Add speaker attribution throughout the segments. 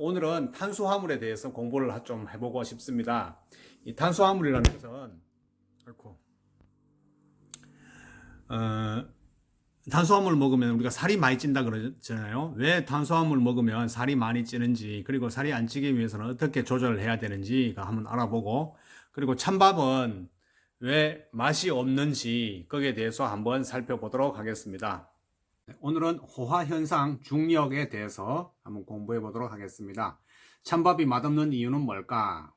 Speaker 1: 오늘은 탄수화물에 대해서 공부를 좀 해보고 싶습니다. 이 탄수화물이라는 것은 아이고, 어, 탄수화물 먹으면 우리가 살이 많이 찐다 그러잖아요. 왜 탄수화물 먹으면 살이 많이 찌는지, 그리고 살이 안 찌기 위해서는 어떻게 조절을 해야 되는지가 한번 알아보고, 그리고 찬밥은 왜 맛이 없는지 거기에 대해서 한번 살펴보도록 하겠습니다. 오늘은 호화현상 중력에 대해서 한번 공부해 보도록 하겠습니다. 찬밥이 맛없는 이유는 뭘까?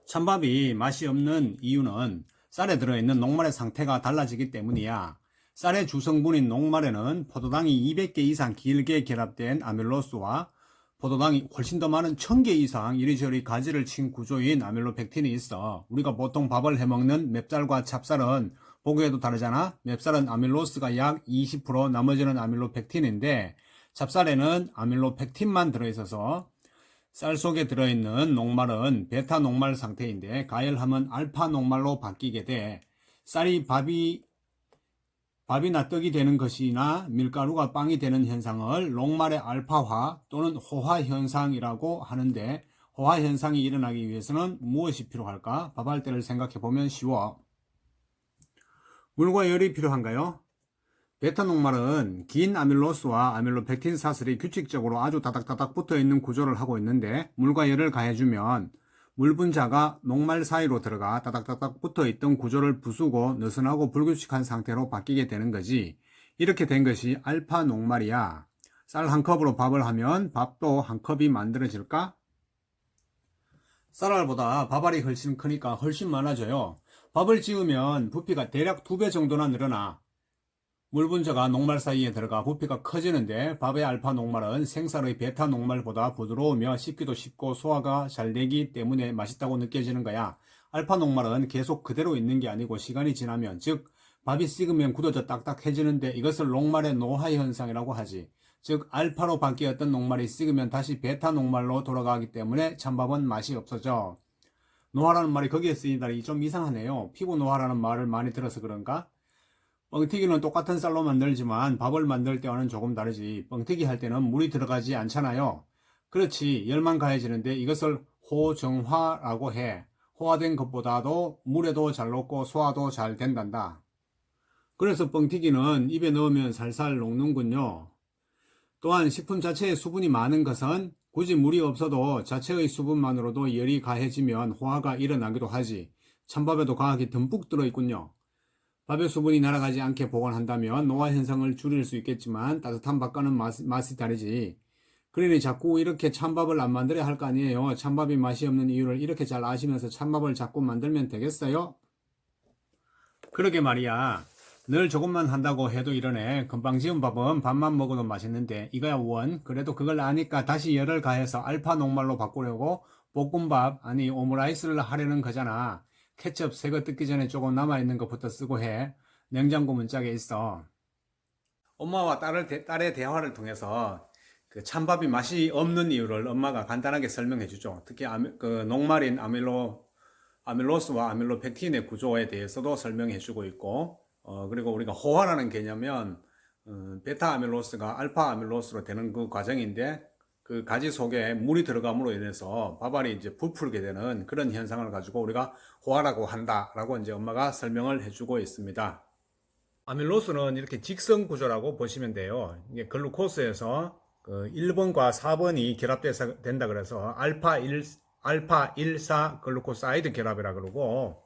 Speaker 1: 찬밥이 맛이 없는 이유는 쌀에 들어있는 녹말의 상태가 달라지기 때문이야. 쌀의 주성분인 녹말에는 포도당이 200개 이상 길게 결합된 아밀로스와 포도당이 훨씬 더 많은 1000개 이상 이리저리 가지를 친 구조인 아밀로펙틴이 있어. 우리가 보통 밥을 해먹는 맵쌀과 찹쌀은 보기에도 다르잖아. 맵쌀은 아밀로스가 약 20%, 나머지는 아밀로펙틴인데 찹쌀에는 아밀로펙틴만 들어있어서 쌀 속에 들어있는 녹말은 베타 녹말 상태인데 가열하면 알파 녹말로 바뀌게 돼. 쌀이 밥이나 떡이 되는 것이나 밀가루가 빵이 되는 현상을 녹말의 알파화 또는 호화 현상이라고 하는데, 호화 현상이 일어나기 위해서는 무엇이 필요할까? 밥할 때를 생각해 보면 쉬워. 물과 열이 필요한가요? 베타 녹말은 긴 아밀로스와 아밀로펙틴 사슬이 규칙적으로 아주 다닥다닥 붙어 있는 구조를 하고 있는데, 물과 열을 가해주면 물 분자가 녹말 사이로 들어가 다닥다닥 붙어 있던 구조를 부수고 느슨하고 불규칙한 상태로 바뀌게 되는 거지. 이렇게 된 것이 알파 녹말이야. 쌀 한 컵으로 밥을 하면 밥도 한 컵이 만들어질까? 쌀알보다 밥알이 훨씬 크니까 훨씬 많아져요. 밥을 지으면 부피가 대략 2배 정도나 늘어나. 물 분자가 녹말 사이에 들어가 부피가 커지는데, 밥의 알파 녹말은 생쌀의 베타 녹말보다 부드러우며 씹기도 쉽고 소화가 잘 되기 때문에 맛있다고 느껴지는 거야. 알파 녹말은 계속 그대로 있는 게 아니고 시간이 지나면, 즉 밥이 식으면 굳어져 딱딱해지는데, 이것을 녹말의 노화 현상이라고 하지. 즉 알파로 바뀌었던 녹말이 식으면 다시 베타 녹말로 돌아가기 때문에 찬밥은 맛이 없어져. 노화라는 말이 거기에 쓰인다니 좀 이상하네요. 피부 노화라는 말을 많이 들어서 그런가? 뻥튀기는 똑같은 쌀로 만들지만 밥을 만들 때와는 조금 다르지. 뻥튀기 할 때는 물이 들어가지 않잖아요. 그렇지, 열만 가해지는데 이것을 호정화라고 해. 호화된 것보다도 물에도 잘 녹고 소화도 잘 된단다. 그래서 뻥튀기는 입에 넣으면 살살 녹는군요. 또한 식품 자체에 수분이 많은 것은 굳이 물이 없어도 자체의 수분만으로도 열이 가해지면 호화가 일어나기도 하지. 찬밥에도 과학이 듬뿍 들어있군요. 밥의 수분이 날아가지 않게 보관한다면 노화 현상을 줄일 수 있겠지만 따뜻한 밥과는 맛이 다르지. 그러니 자꾸 이렇게 찬밥을 안 만들어야 할 거 아니에요. 찬밥이 맛이 없는 이유를 이렇게 잘 아시면서 찬밥을 자꾸 만들면 되겠어요? 그러게 말이야. 늘 조금만 한다고 해도 이러네. 금방 지은 밥은 밥만 먹어도 맛있는데 이거야 원. 그래도 그걸 아니까 다시 열을 가해서 알파 녹말로 바꾸려고 볶음밥, 아니 오므라이스를 하려는 거잖아. 케첩 새거 뜯기 전에 조금 남아있는 것부터 쓰고 해. 냉장고 문짝에 있어. 엄마와 딸의 대화를 통해서 그 찬밥이 맛이 없는 이유를 엄마가 간단하게 설명해 주죠. 특히 그 녹말인 아밀로스와 아밀로펙틴의 구조에 대해서도 설명해 주고 있고, 그리고 우리가 호화라는 개념은 베타 아밀로스가 알파 아밀로스로 되는 그 과정인데, 그 가지 속에 물이 들어감으로 인해서 밥알이 이제 부풀게 되는 그런 현상을 가지고 우리가 호화라고 한다라고 이제 엄마가 설명을 해주고 있습니다. 아밀로스는 이렇게 직선 구조라고 보시면 돼요. 이게 글루코스에서 그 1번과 4번이 결합돼서 된다 그래서 알파 1사 글루코사이드 결합이라 그러고,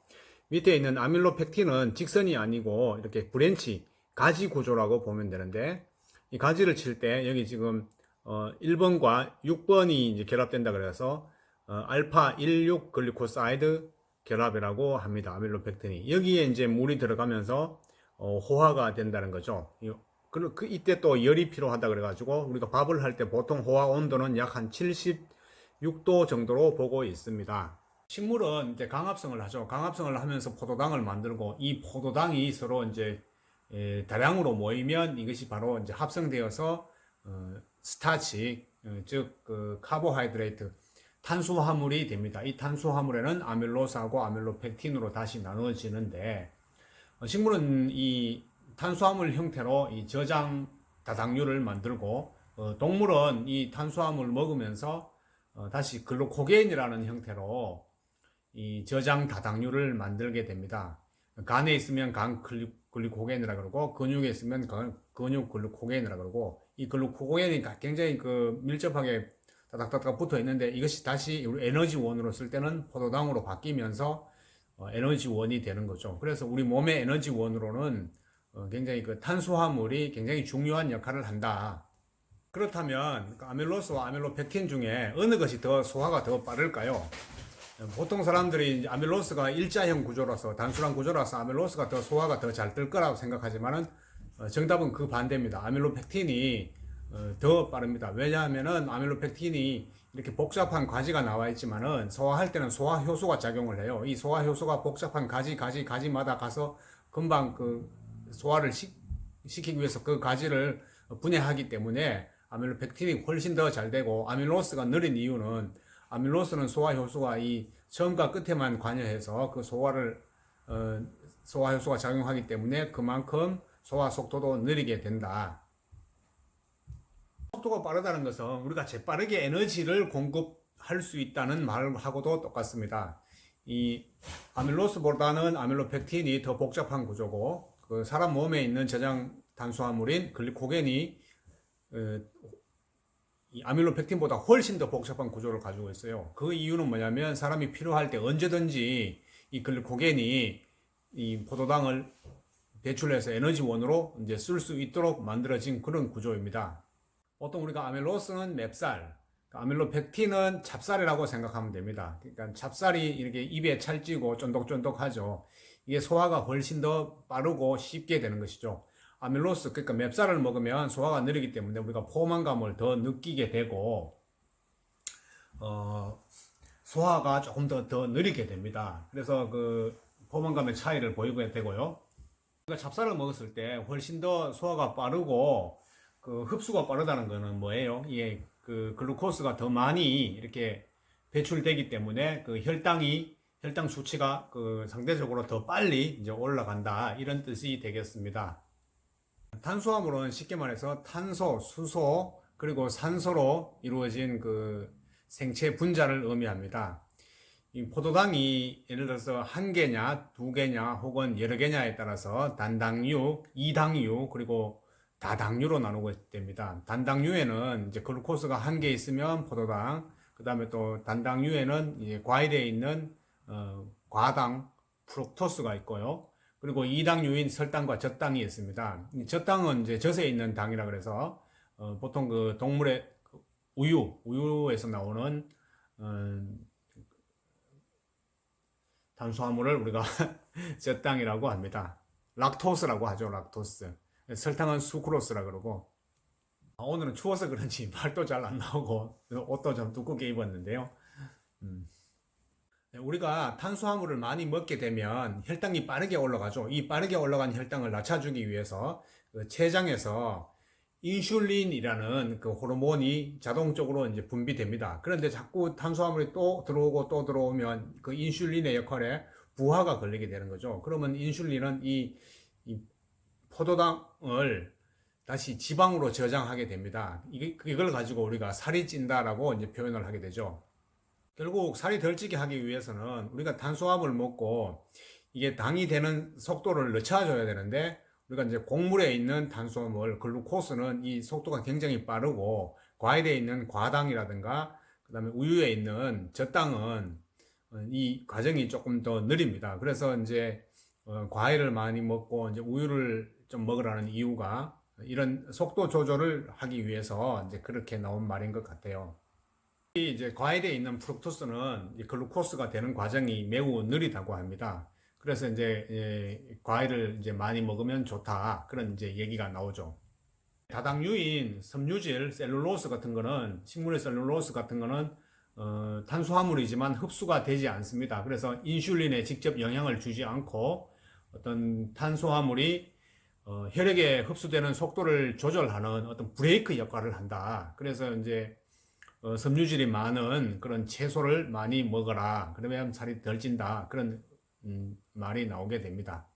Speaker 1: 밑에 있는 아밀로펙틴은 직선이 아니고 이렇게 브랜치, 가지 구조라고 보면 되는데, 이 가지를 칠 때 여기 지금 1번과 6번이 이제 결합된다 그래서 알파 16 글루코사이드 결합이라고 합니다. 아밀로펙틴이. 여기에 이제 물이 들어가면서 호화가 된다는 거죠. 이때 또 열이 필요하다 그래가지고 우리가 밥을 할 때 보통 호화 온도는 약 한 76도 정도로 보고 있습니다. 식물은 이제 강합성을 하죠. 강합성을 하면서 포도당을 만들고, 이 포도당이 서로 이제 다량으로 모이면 이것이 바로 이제 합성되어서 스타치, 즉 그 카보하이드레이트, 탄수화물이 됩니다. 이 탄수화물에는 아밀로스하고 아밀로펙틴으로 다시 나누어지는데, 식물은 이 탄수화물 형태로 이 저장 다당류를 만들고 동물은 이 탄수화물을 먹으면서 다시 글루코겐이라는 형태로 이 저장 다당류를 만들게 됩니다. 간에 있으면 간 글루코겐이라 그러고 근육에 있으면 근육 글루코겐이라 그러고 이 글루코겐이 굉장히 밀접하게 다닥다닥 붙어 있는데 이것이 다시 에너지원으로 쓸 때는 포도당으로 바뀌면서 에너지원이 되는 거죠. 그래서 우리 몸의 에너지원으로는 굉장히 탄수화물이 굉장히 중요한 역할을 한다. 그렇다면 아밀로스와 아밀로펙틴 중에 어느 것이 더 소화가 더 빠를까요? 보통 사람들이 아밀로스가 일자형 구조라서 단순한 구조라서 아밀로스가 더 소화가 더 잘 될 거라고 생각하지만은 정답은 그 반대입니다. 아밀로펙틴이 더 빠릅니다. 왜냐하면은 아밀로펙틴이 이렇게 복잡한 가지가 나와 있지만은 소화할 때는 소화 효소가 작용을 해요. 이 소화 효소가 복잡한 가지마다 가서 금방 소화를 시키기 위해서 그 가지를 분해하기 때문에 아밀로펙틴이 훨씬 더 잘 되고, 아밀로스가 느린 이유는 아밀로스는 소화 효소가 이 처음과 끝에만 관여해서 소화 효소가 작용하기 때문에 그만큼 소화 속도도 느리게 된다. 속도가 빠르다는 것은 우리가 재빠르게 에너지를 공급할 수 있다는 말하고도 똑같습니다. 이 아밀로스보다는 아밀로펙틴이 더 복잡한 구조고, 사람 몸에 있는 저장 탄수화물인 글리코겐이 이 아밀로펙틴보다 훨씬 더 복잡한 구조를 가지고 있어요. 그 이유는 뭐냐면 사람이 필요할 때 언제든지 이 글리코겐이 이 포도당을 배출해서 에너지원으로 이제 쓸 수 있도록 만들어진 그런 구조입니다. 보통 우리가 아밀로스는 맵쌀, 아밀로펙틴은 찹쌀이라고 생각하면 됩니다. 그러니까 찹쌀이 이렇게 입에 찰지고 쫀득쫀득하죠. 이게 소화가 훨씬 더 빠르고 쉽게 되는 것이죠. 아밀로스, 그러니까 맵쌀을 먹으면 소화가 느리기 때문에 우리가 포만감을 더 느끼게 되고, 소화가 조금 더 느리게 됩니다. 그래서 포만감의 차이를 보이게 되고요. 그러니까 찹쌀을 먹었을 때 훨씬 더 소화가 빠르고, 흡수가 빠르다는 거는 뭐예요? 이게 글루코스가 더 많이 이렇게 배출되기 때문에 혈당 수치가 상대적으로 더 빨리 이제 올라간다. 이런 뜻이 되겠습니다. 탄수화물은 쉽게 말해서 탄소, 수소, 그리고 산소로 이루어진 생체 분자를 의미합니다. 이 포도당이 예를 들어서 한 개냐, 두 개냐, 혹은 여러 개냐에 따라서 단당류, 이당류, 그리고 다당류로 나누게 됩니다. 단당류에는 이제 글루코스가 한 개 있으면 포도당, 그 다음에 또 단당류에는 이제 과일에 있는 과당, 프룩토스가 있고요. 그리고 이당류인 설당과 젖당이 있습니다. 젖당은 이제 젖에 있는 당이라 그래서 보통 동물의 우유에서 나오는 탄수화물을 우리가 젖당이라고 합니다. 락토스라고 하죠. 락토스. 설탕은 수크로스라 그러고. 오늘은 추워서 그런지 말도 잘 안 나오고 옷도 좀 두껍게 입었는데요. 우리가 탄수화물을 많이 먹게 되면 혈당이 빠르게 올라가죠. 이 빠르게 올라간 혈당을 낮춰주기 위해서 췌장에서 인슐린이라는 호르몬이 자동적으로 이제 분비됩니다. 그런데 자꾸 탄수화물이 또 들어오고 또 들어오면 그 인슐린의 역할에 부하가 걸리게 되는 거죠. 그러면 인슐린은 이 포도당을 다시 지방으로 저장하게 됩니다. 이걸 가지고 우리가 살이 찐다라고 이제 표현을 하게 되죠. 결국 살이 덜 찌게 하기 위해서는 우리가 탄수화물을 먹고 이게 당이 되는 속도를 늦춰줘야 되는데, 우리가 이제 곡물에 있는 탄수화물, 글루코스는 이 속도가 굉장히 빠르고, 과일에 있는 과당이라든가, 그 다음에 우유에 있는 젖당은 이 과정이 조금 더 느립니다. 그래서 이제 과일을 많이 먹고 이제 우유를 좀 먹으라는 이유가 이런 속도 조절을 하기 위해서 이제 그렇게 나온 말인 것 같아요. 이제 과일에 있는 프룩토스는 글루코스가 되는 과정이 매우 느리다고 합니다. 그래서 이제 과일을 이제 많이 먹으면 좋다, 그런 이제 얘기가 나오죠. 다당류인 섬유질, 셀룰로스 같은 거는, 식물의 셀룰로스 같은 거는 탄수화물이지만 흡수가 되지 않습니다. 그래서 인슐린에 직접 영향을 주지 않고 어떤 탄수화물이 혈액에 흡수되는 속도를 조절하는 어떤 브레이크 역할을 한다. 그래서 이제 섬유질이 많은 그런 채소를 많이 먹어라, 그러면 살이 덜 찐다, 그런 말이 나오게 됩니다.